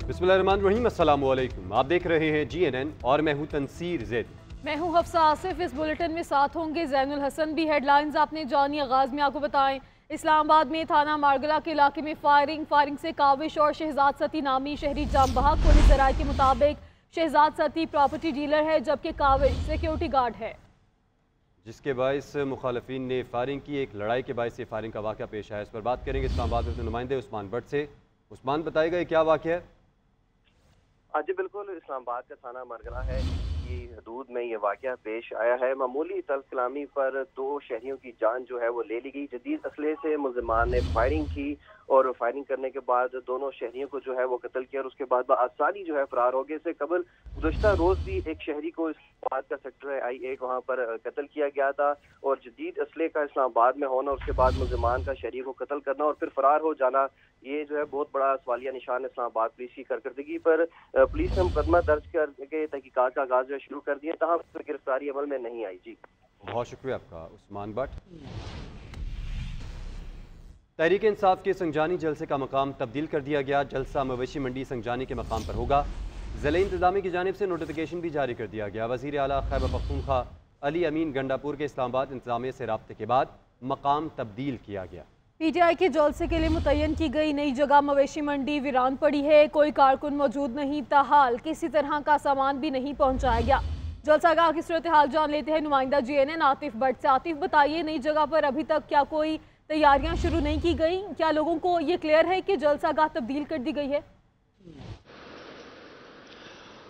बिस्मिल्लाहिर्रहमानिर्रहीम, अस्सलामु अलैकुम। आप देख रहे हैं GNN और मैं हूं तनसीर ज़ैद। मैं हूं हफ्सा आसिफ। इस बुलेटिन में साथ होंगे जैनुल हसन भी। हेडलाइंस आपने जानी, आगाज में आपको बताएं। इस्लामाबाद में थाना मारगला के इलाके में फायरिंग से काविश और शहजाद सती नामी शहरी जाम बहक। पुलिस जराये के मुताबिक शहजाद सती प्रॉपर्टी डीलर है जबकि काविश सिक्योरिटी गार्ड है, जिसके बायस मुखालफिन ने फायरिंग की। एक लड़ाई के बायस ये फायरिंग का वाक़या पेश आया। इस पर बात करेंगे इस्लामाबाद में नुमाइंदे उस्मान भट्ट से। उस्मान, बताएगा ये क्या वाक़या है? जी बिल्कुल, इस्लामाबाद का थाना मरगला है की हदूद में ये वाक़या पेश आया है। मामूली तल्ख कलामी पर दो शहरियों की जान जो है वो ले ली गई। जदीद असलहे से मुल्ज़िमान ने फायरिंग की और फायरिंग करने के बाद दोनों शहरियों को जो है वो कत्ल किया और उसके बाद आसानी जो है फरार हो गए। इससे कबल गुज़श्ता रोज़ भी एक शहरी को इस्लामाबाद का सेक्टर I1 वहाँ पर कत्ल किया गया था और जदीद असलहे का इस्लामाबाद में होना, उसके बाद मुल्ज़िमान का शहरी को कत्ल करना और फिर फरार हो जाना, ये जो है बहुत बड़ा सवालिया निशान है इस्लामाबाद पुलिस की कारकर्दगी पर। पुलिस ने मुकदमा दर्ज करके तहकीकात का आगाज जो शुरू कर दिया, तहाँ गिरफ्तारी अमल में नहीं आई। जी बहुत शुक्रिया आपका उस्मान भट्ट। तहरीक इंसाफ के संजानी जलसे का मकाम तब्दील कर दिया गया। जलसा मवेशी मंडी संजानी के मकाम पर होगा। ज़िला इंतजामी की जानिब से नोटिफिकेशन भी जारी कर दिया गया। वज़ीर आला खैबर पख्तूनख्वा अली अमीन गंडापुर के इस्लामाबाद इंतजामिया से राब्ते के बाद मकाम तब्दील किया गया। PTI के जलसे के लिए मुतय्यन की गई नई जगह मवेशी मंडी वीरान पड़ी है। कोई कारकुन मौजूद नहीं, ताहाल किसी तरह का सामान भी नहीं पहुंचाया गया। जलसागाह की सूरत हाल जान लेते हैं नुमाइंदा GNN आतिफ भट्ट से। आतिफ, बताइए, नई जगह पर अभी तक क्या कोई तैयारियां शुरू नहीं की गई? क्या लोगों को ये क्लियर है कि जलसागाह तब्दील कर दी गई है?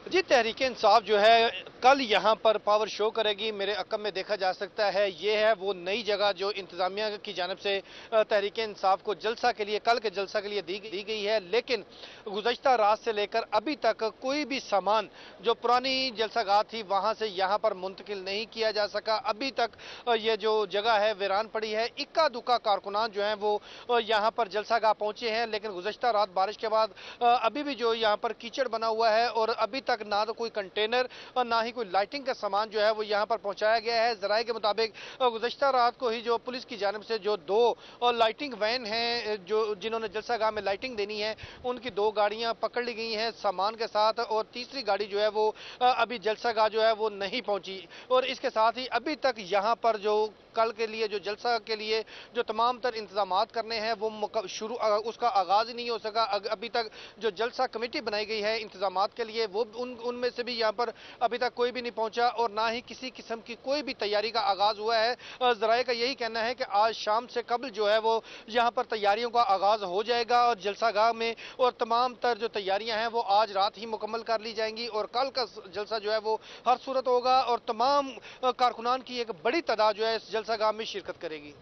जी, तहरीक इंसाफ जो है कल यहाँ पर पावर शो करेगी। मेरे अकब में देखा जा सकता है ये है वो नई जगह जो इंतजामिया की जानिब से तहरीक इंसाफ को जलसा के लिए, कल के जलसा के लिए दी गई है। लेकिन गुज़श्ता रात से लेकर अभी तक कोई भी सामान जो पुरानी जलसागाह थी वहाँ से यहाँ पर मुंतकिल नहीं किया जा सका। अभी तक ये जो जगह है वीरान पड़ी है। इक्का दुक्का कारकुनान जो हैं वो यहाँ पर जलसागाह पहुँचे हैं, लेकिन गुज़श्ता रात बारिश के बाद अभी भी जो यहाँ पर कीचड़ बना हुआ है और अभी तक ना तो कोई कंटेनर और ना ही कोई लाइटिंग का सामान जो है वो यहाँ पर पहुंचाया गया है। जराये के मुताबिक गुज़श्ता रात को ही जो पुलिस की जानिब से जो दो लाइटिंग वैन हैं जो जिन्होंने जलसागाह में लाइटिंग देनी है, उनकी दो गाड़ियां पकड़ ली गई हैं सामान के साथ और तीसरी गाड़ी जो है वो अभी जलसागाह जो है वो नहीं पहुंची। और इसके साथ ही अभी तक यहाँ पर जो कल के लिए जो जलसा के लिए जो तमाम तर इंतजामात करने हैं वो शुरू उसका आगाज ही नहीं हो सका। अभी तक जो जलसा कमेटी बनाई गई है इंतजामात के लिए वो उनमें से भी यहाँ पर अभी तक कोई भी नहीं पहुंचा और ना ही किसी किस्म की कोई भी तैयारी का आगाज हुआ है। जराये का यही कहना है कि आज शाम से कबल जो है वो यहाँ पर तैयारियों का आगाज हो जाएगा और जलसागाह में और तमाम तर जो तैयारियां हैं वो आज रात ही मुकम्मल कर ली जाएंगी और कल का जलसा जो है वो हर सूरत होगा और तमाम कारकुनान की एक बड़ी तादाद जो है इस जलसागाह में शिरकत करेगी।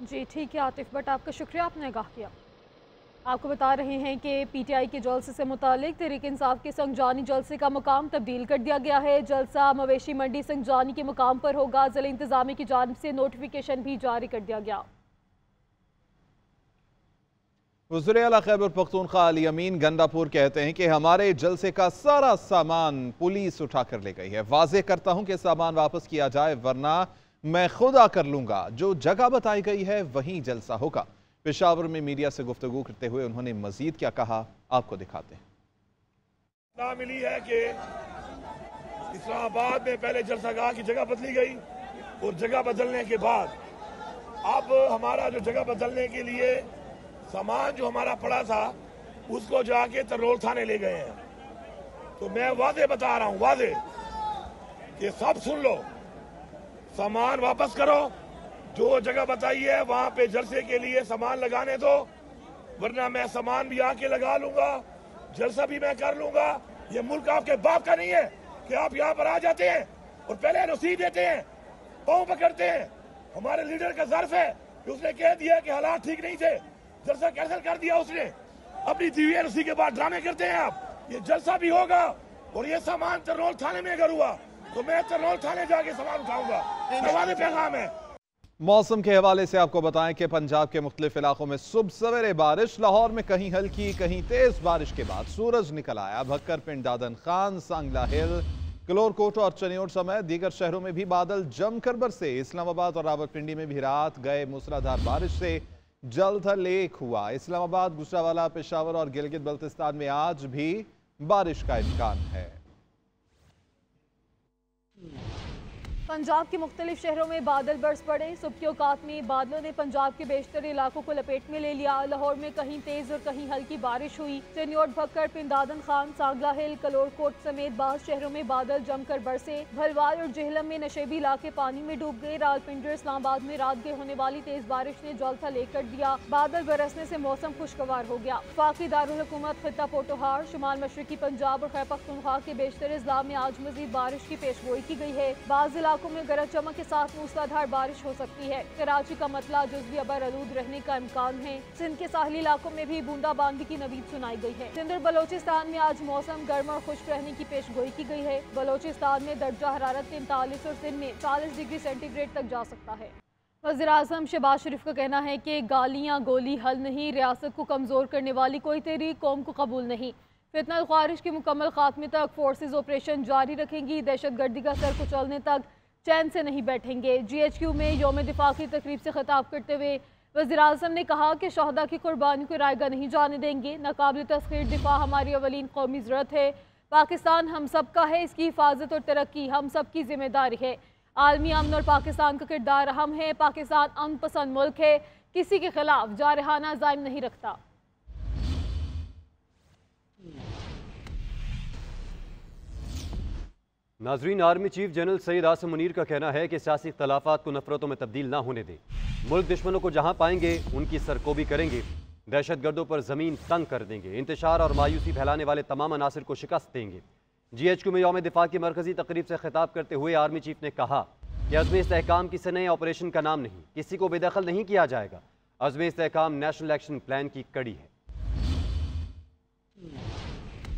जी ठीक है आतिफ भट्ट, आपका शुक्रिया, आपने आगाह किया। आपको बता रहे हैं कि PTI के जलसे से मुतालिक तहरीक इंसाफ के संजानी जलसे का मकाम तब्दील कर दिया गया है। जलसा मवेशी मंडी संजानी के मकाम पर होगा। ज़िला इंतजामी की जानिब से नोटिफिकेशन भी जारी कर दिया गया। वज़ीर आला खैबर पख्तूनख्वा अली अमीन गंडापुर कहते हैं कि हमारे जलसे का सारा सामान पुलिस उठा कर ले गई है। वाज़ेह करता हूं कि सामान वापस किया जाए वरना मैं खुद आकर लूंगा। जो जगह बताई गई है वहीं जलसा होगा। पेशावर में मीडिया से गुफ्तगू करते हुए उन्होंने मजीद क्या कहा, आपको दिखाते हैं। इत्तला मिली है कि इस्लामाबाद में पहले जलसागाह की जगह बदली गई और जगह बदलने के बाद अब हमारा जो जगह बदलने के लिए सामान जो हमारा पड़ा था उसको जाके तरनोल थाने ले गए हैं। तो मैं वादे बता रहा हूँ, वादे कि सब सुन लो, सामान वापस करो। जो जगह बताई है वहां पे जलसे के लिए सामान लगाने दो, वरना मैं सामान भी आके लगा लूंगा, जलसा भी मैं कर लूंगा। ये मुल्क आपके बाप का नहीं है कि आप यहाँ पर आ जाते हैं और पहले रसीद देते हैं, पाँव पकड़ते हैं। हमारे लीडर का ज़र्फ है कि उसने कह दिया कि हालात ठीक नहीं थे, जलसा कैंसिल कर दिया उसने। अपनी दी हुई रसीद के बाद ड्रामे करते हैं आप। ये जलसा भी होगा और ये सामान तरनोल थाने में अगर हुआ तो मैं तरनोल थाने जाके सामान उठाऊंगा। हमारे पैगाम है। मौसम के हवाले से आपको बताएं कि पंजाब के मुख्तलिफ इलाकों में सुबह सवेरे बारिश। लाहौर में कहीं हल्की कहीं तेज बारिश के बाद सूरज निकल आया। भक्कर, पिंड दादन खान, सांगला हिल, कलोरकोट और चनियोट समेत दीगर शहरों में भी बादल जमकर बरसे। इस्लामाबाद और रावलपिंडी में भी रात गए मूसलाधार बारिश से जलथल एक हुआ। इस्लामाबाद, गुजरांवाला, पेशावर और गिलगित बल्तिस्तान में आज भी बारिश का इम्कान है। पंजाब के मुख्तलिफ शहरों में बादल बरस पड़े। सुबह के औकात में बादलों ने पंजाब के बेशतर इलाकों को लपेट में ले लिया। लाहौर में कहीं तेज और कहीं हल्की बारिश हुई। चिन्योट, भक्कर, पिंदादन खान, सांगला हिल, कलोरकोट समेत बाज़ शहरों में बादल जमकर बरसे। भलवाल और जेहलम में नशेबी इलाके पानी में डूब गए। रावलपिंडी, इस्लामाबाद में रात गए होने वाली तेज बारिश ने जलसा लेकर दिया। बादल बरसने से मौसम खुशगवार हो गया। वफाकी दारुल हुकूमत खित्ता पोटोहार, शुमाल मशरकी पंजाब और खैबर पख्तूनख्वा के बेशतर अजला में आज मजीद बारिश की पेशगोई की गई है। बाज़ इलाकों में गरज चमक के साथ मूसलाधार बारिश हो सकती है। कराची का मतला जुज़वी अबर आलूद रहने का इम्कान है। सिंध के साहली इलाकों में भी बूंदाबांदी की नवीद सुनाई गई है। सिंध और बलोचिस्तान में आज मौसम गर्म और खुश्क रहने की पेशगोई की गई है। बलोचिस्तान में दर्जा हरारत 43 और सिंध में 40 डिग्री सेंटीग्रेड तक जा सकता है। वज़ीर-ए-आज़म शहबाज शरीफ का कहना है कि गालियाँ गोली हल नहीं, रियासत को कमज़ोर करने वाली कोई तहरीक कौम को कबूल नहीं। फितना ख्वारिश के मुकम्मल खात्मे तक फोर्सेज ऑपरेशन जारी रखेंगी। दहशतगर्दी का सर कुचलने तक चैन से नहीं बैठेंगे। GHQ में यौम दिफा की तकरीब से खिताब करते हुए वज़ीर-ए-आज़म ने कहा कि शहदा की कुर्बानी को रायगा नहीं जाने देंगे। नाकाबिल तस्खीर दिफा हमारी अवलीन कौमी ज़रूरत है। पाकिस्तान हम सब का है, इसकी हिफाजत और तरक्की हम सब की जिम्मेदारी है। आलमी अमन और पाकिस्तान का किरदार अहम है। पाकिस्तान अमन पसंद मुल्क है, किसी के खिलाफ जारहाना ज़ाइम नहीं रखता। नाजरीन, army chief general Syed Asim Munir का कहना है कि सियासी इख्तलाफात को नफरतों में तब्दील ना होने दें। मुल्क दुश्मनों को जहां पाएंगे उनकी सरकोबी करेंगे। दहशतगर्दों पर ज़मीन तंग कर देंगे। इंतशार और मायूसी फैलाने वाले तमाम अनासिर को शिकस्त देंगे। GHQ में यौम दिफा की मरकजी तकरीब से खिताब करते हुए आर्मी चीफ ने कहा कि अज़्म इस्तेहकाम किसी नए ऑपरेशन का नाम नहीं, किसी को बेदखल नहीं किया जाएगा। अज़्म इस्तेहकाम नेशनल एक्शन प्लान की कड़ी है।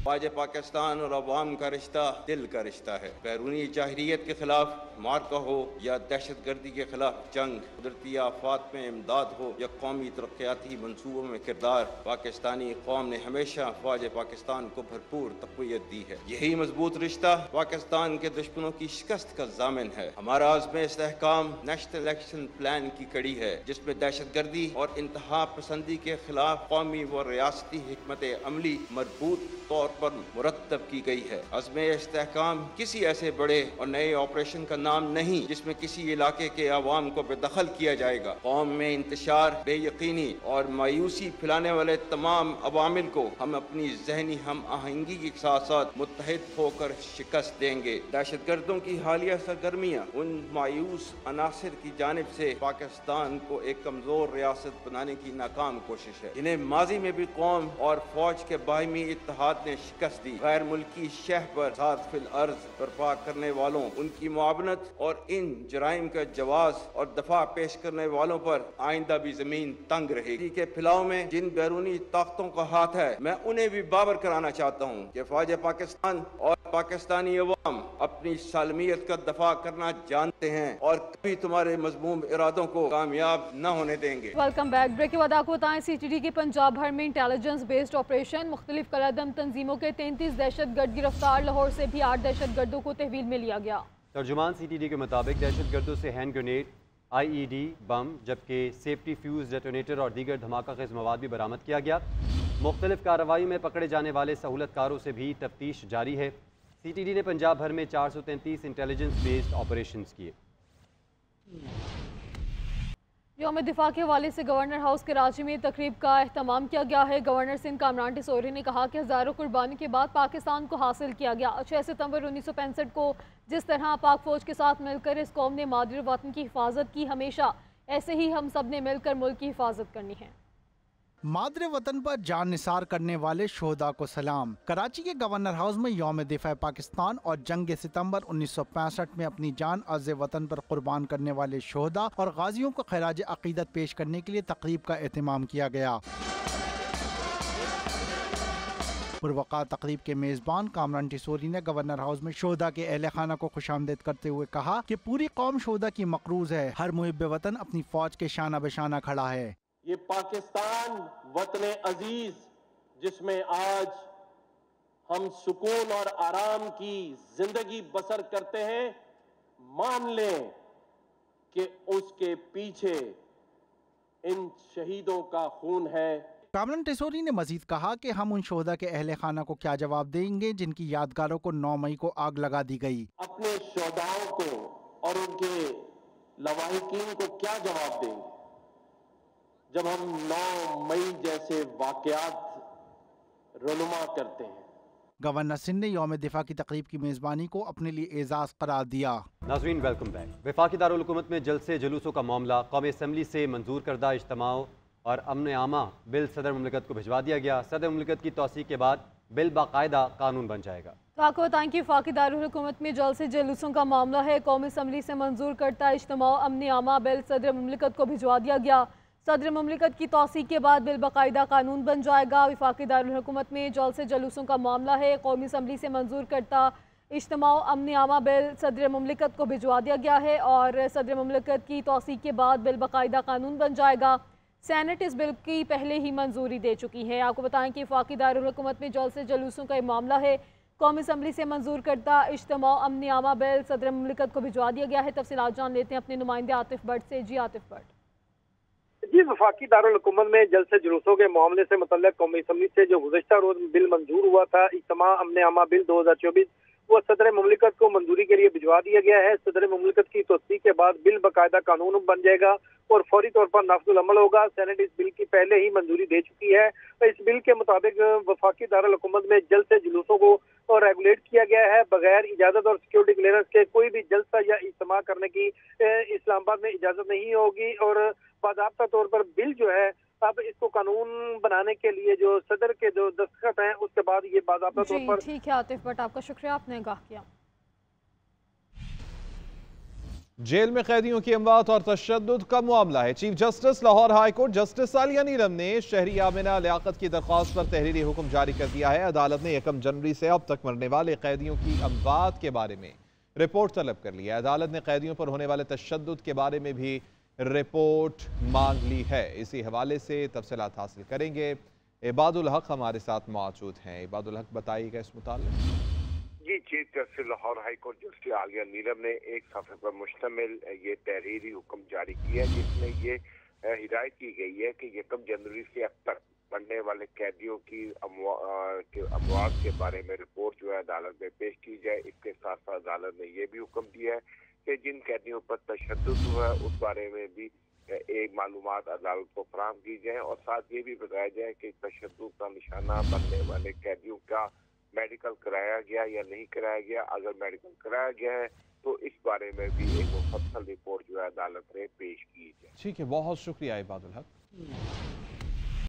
ख्वाज पाकिस्तान और अवाम का रिश्ता दिल का रिश्ता है। बैरूनी जाहिरियत के खिलाफ मार्का हो या दहशतगर्दी के खिलाफ जंग, कुदरती आफात में इमदाद हो या कौमी तरक्याती मनसूबों में किरदार, पाकिस्तानी कौम ने हमेशा ख्वाज पाकिस्तान को भरपूर तक़वियत दी है। यही मजबूत रिश्ता पाकिस्तान के दुश्मनों की शिकस्त का ज़ामिन है। हमारा आज़्म इस्तेहकाम नेशनल एक्शन प्लान की कड़ी है, जिसमें दहशतगर्दी और इंतहा पसंदी के खिलाफ कौमी व रियासती हिकमत अमली मजबूत तौर पर मुरत्तब की गई है। अज़्म इस्तेहकाम किसी ऐसे बड़े और नए ऑपरेशन का नाम नहीं जिसमें किसी इलाके के अवाम को बेदखल किया जाएगा। कौम में इंतशार, बेयकीनी और मायूसी फैलाने वाले तमाम अवामिल को हम अपनी जहनी हम आहंगी के साथ साथ मुत्तहिद होकर शिकस्त देंगे। दहशतगर्दों की हालिया सरगर्मियाँ उन मायूस अनासिर की जानिब से पाकिस्तान को एक कमजोर रियासत बनाने की नाकाम कोशिश है, जिन्हें माजी में भी कौम और फौज के बाहिमी इत्तेहाद ने शिकस्त दी। गैर मुल्की शह पर सात फिल अर्ज बर्पा करने वालों, उनकी मुआवनत और इन जराइम का जवाज और दफा पेश करने वालों पर आइंदा भी जमीन तंग रहेगी। के फिलाव में जिन बैरूनी ताकतों का हाथ है, मैं उन्हें भी बाबर कराना चाहता हूँ कि फौज पाकिस्तान और पाकिस्तानी अवाम अपनी सालमियत का दफा करना जानते हैं और कभी तुम्हारे मजमूम इरादों को कामयाब न होने देंगे। Welcome back. ब्रेक के बाद आपको बताएं, CTD के पंजाब भर में इंटेलिजेंस बेस्ड ऑपरेशन, मुख्तलिफ कलादम तंजीमों के 33 दहशतगर्द गिरफ्तार। लाहौर से भी 8 दहशतगर्दों को तहवील में लिया गया। तर्जुमान CTD के मुताबिक दहशतगर्दों से हैंड ग्रेनेड, IED बम, जबकि सेफ्टी फ्यूज, डेटोनेटर और दीगर धमाका खेज मवाद भी बरामद किया गया। मुख्तलिफ कार्रवाई में पकड़े जाने वाले सहूलतकारों से भी तफ्तीश जारी है। CTD ने पंजाब भर में 433 इंटेलिजेंस बेस्ड ऑपरेशन किए। यौम दिफा के हवाले से गवर्नर हाउस कराची में तकरीब का अहतमाम किया गया है। गवर्नर सिंध कामरान टिसोरी ने कहा कि हज़ारों कुर्बानी के बाद पाकिस्तान को हासिल किया गया। 6 सितंबर 1965 को जिस तरह पाक फौज के साथ मिलकर इस कौम ने मादर वतन की हिफाजत की, हमेशा ऐसे ही हम सब ने मिलकर मुल्क की हिफाजत करनी है। मादरे वतन पर जान निसार करने वाले शोहदा को सलाम। कराची के गवर्नर हाउस में यौम दिफा पाकिस्तान और जंग सितंबर 1965 में अपनी जान अर्ज़ वतन पर कुर्बान करने वाले शोहदा और गाजियों को खराज अकीदत पेश करने के लिए तकरीब का एहतमाम किया गया। पुरवक़ा तकरीब के मेज़बान कामरान टिसोरी ने गवर्नर हाउस में शोहदा के अहले खाना को खुशामदीद करते हुए कहा कि पूरी कौम शोहदा की मकरूज है। हर मुहिब वतन अपनी फौज के शाना बेशाना खड़ा है। ये पाकिस्तान वतन अजीज जिसमें आज हम सुकून और आराम की जिंदगी बसर करते हैं, मान लें कि उसके पीछे इन शहीदों का खून है। कामरान टेसोरी ने मजीद कहा कि हम उन शोहदा के अहले खाना को क्या जवाब देंगे जिनकी यादगारों को 9 मई को आग लगा दी गई। अपने शोहदाओं को और उनके लवाहिकीन को क्या जवाब देंगे जब हम 9 मई जैसे वाकयात रनुमा करते हैं। गवर्नर सिंध ने यौम दिफा की तकरीब की मेज़बानी को अपने लिए एजाज करार दिया। नाज़रीन वेलकम बैक। वफाकी दारुल हुकूमत में जलसे जुलूसों का मामला कौमी असम्बली से मंजूर करदा इज्तिमाओं और अमन आमा बिल सदर मुमलिकत को भिजवा दिया गया। सदर मुमलिकत की तौसीक के बाद बिल बाकायदा कानून बन जाएगा। तो आपको बताएं कि वफाकी दारुल हुकूमत में जलसे जुलूसों का मामला है। कौमी असम्बली से मंजूर करता इज्तिमाओं अमन आमा बिल सदर मुमलिकत को भिजवा दिया गया। सदर मुमलिकत की तौसीक के बाद बिल बाकायदा कानून बन जाएगा। वफाकी दारुल हुकूमत में जलसे जुलूसों का मामला है। कौमी असम्बली से मंजूर करता इज्तिमाओं अमन आमा बिल सदर मुमलिकत को भिजवा दिया गया है और सदर मुमलिकत की तौसीक के बाद बिल बाकायदा कानून बन जाएगा। सेनेट इस बिल की पहले ही मंजूरी दे चुकी है। आपको बताएं कि वफाकी दारुल हुकूमत में जलसे जुलूसों का मामला है। कौमी असम्बली से मंजूर करता इज्तिमाओं अमन आमा बिल सदर मुमलिकत को भिजवा दिया गया है। तफसीलात जान लेते हैं अपने नुमाइंदे आतिफ भट्ट से। जी आतिफ भट्ट। जी, वफाकी दारुल हुकूमत में जलसे जुलूसों के मामले से मुतल्लिक कौमी असम्बली से जो गुज़श्ता रोज बिल मंजूर हुआ था इज्तिमा अमन आमा बिल 2024, वो सदर मुमलिकत को मंजूरी के लिए भिजवा दिया गया है। सदर मुमलिकत की तौसीक के बाद बिल बाकायदा कानून बन जाएगा और फौरी तौर पर नाफिजुल अमल होगा। सेनेट इस बिल की पहले ही मंजूरी दे चुकी है। इस बिल के मुताबिक वफाकी दारुल हुकूमत में जलसे जुलूसों को और रेगुलेट किया गया है। बगैर इजाजत और सिक्योरिटी क्लियरेंस के कोई भी जलसा या इज्तिमा करने की इस्लामाबाद में इजाजत नहीं होगी और बाज़ाब्ता तौर पर बिल जो है अब इसको कानून बनाने के लिए जो सदर के जो दस्तखत हैं उसके बाद ये बाज़ाब्ता तौर पर। ठीक है आतिफ भट्ट, आपका शुक्रिया, आपने आगाह किया। जेल में कैदियों की अमवात और तशद्दुद का मामला है। Chief justice Lahore high court justice Aalia Neelum ने शहरी आमिना लियाकत की दरख्वास्त पर तहरीरी हुक्म जारी कर दिया है। अदालत ने 1 जनवरी से अब तक मरने वाले कैदियों की अमवात के बारे में रिपोर्ट तलब कर ली है। अदालत ने कैदियों पर होने वाले तशद्दुद के बारे में भी रिपोर्ट मांग ली है। इसी हवाले से तफसीलात हासिल करेंगे। इबादुल हक हमारे साथ मौजूद हैं। इबादुल हक, बताइएगा इस मुताल्लिक। जी, chief justice Lahore high court justice Aalia Neelum ने एक सफ़े पर मुश्तमिल ये तहरीरी हुक्म जारी किया है जिसमें ये हिदायत की गई है कि 1 जनवरी से अब तक मरने वाले कैदियों की अमवात के बारे में रिपोर्ट जो है अदालत में पेश की जाए। इसके साथ साथ अदालत ने यह भी हुक्म दिया है कि जिन कैदियों पर तशद्दुद हुआ है उस बारे में भी एक मालूमात अदालत को फराहम की जाए और साथ ये भी बताया जाए कि तशद्दुद का निशाना बनने वाले कैदियों का मेडिकल कराया गया या नहीं कराया गया। अगर मेडिकल कराया गया है तो इस बारे में भी एक मुफस्सल रिपोर्ट जो है अदालत में पेश की जाए। ठीक है, बहुत शुक्रिया इबादुल हक।